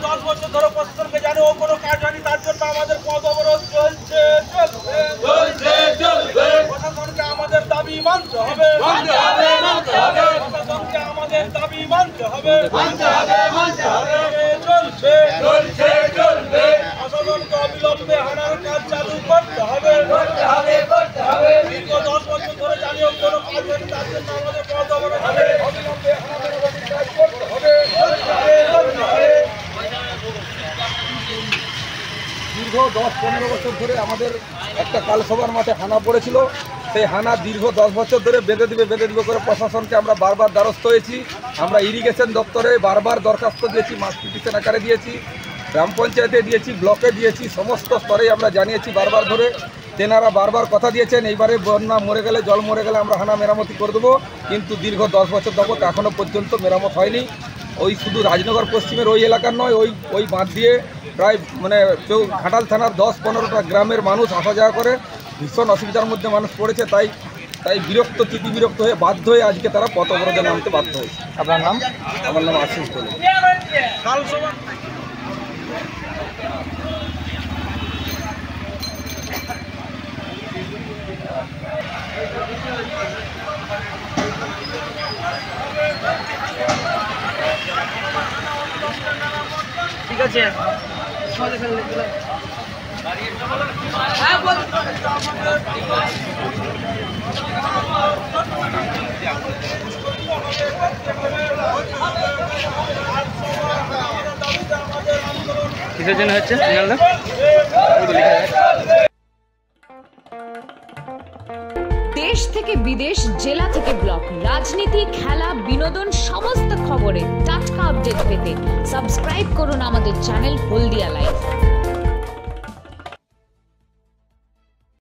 10 বছর ধরে প্রশাসনকে জানিয়েও কোনো কাজ হয়নি, তার জন্য আমাদের পথ অবরোধ চলছে। প্রশাসনকে আমাদের দাবি মানতে হবে, প্রশাসনকে আমাদের দাবি মানতে হবে। চলছে প্রশাসনকে অবিলম্বে হানার কাজ চালু করতে হবে। দীর্ঘ 10 বছর ধরে জানিয়েও কোনো কাজ হয়নি, তার জন্য আমাদের পথ অবরোধ অবিলম্বে হানার কাজ করতে হবে। দীর্ঘ 10-15 বছর ধরে আমাদের একটা কালসভার মাঠে হানা পড়েছিল। সেই হানা দীর্ঘ 10 বছর ধরে বেঁধে দিবে করে প্রশাসনকে আমরা বারবার দ্বারস্থ হয়েছি। আমরা ইরিগেশন দপ্তরে বারবার দরখাস্ত দিয়েছি, মাস পিটিশন আকারে দিয়েছি, গ্রাম পঞ্চায়েতে দিয়েছি, ব্লকে দিয়েছি, সমস্ত স্তরে আমরা জানিয়েছি বারবার ধরে। তেনারা বারবার কথা দিয়েছেন এইবারে বন্যা মরে গেলে, জল মরে গেলে আমরা হানা মেরামতি করে দেবো, কিন্তু দীর্ঘ 10 বছর যাবত এখনও পর্যন্ত মেরামত হয়নি। ওই শুধু রাজনগর পশ্চিমের ওই এলাকার নয়, ওই বাঁধ দিয়ে প্রায় ঘাটাল থানার 10-15টা গ্রামের মানুষ আসা যাওয়া করে, ভীষণ অসুবিধার মধ্যে মানুষ পড়েছে। তাই বিরক্ত হয়ে বাধ্য হয়ে আজকে তারা পথ অবরোধে নামতে বাধ্য হয়েছে। আপনার নাম? আমার নাম আশিস দোলে। ঠিক আছে, কিসের জন্য হচ্ছে? দেশ থেকে বিদেশ, জেলা থেকে ব্লক, রাজনীতি, খেলা, বিনোদন সমস্ত খবরে টাটকা আপডেট পেতে সাবস্ক্রাইব করুন আমাদের চ্যানেল হলদিয়া লাইভ।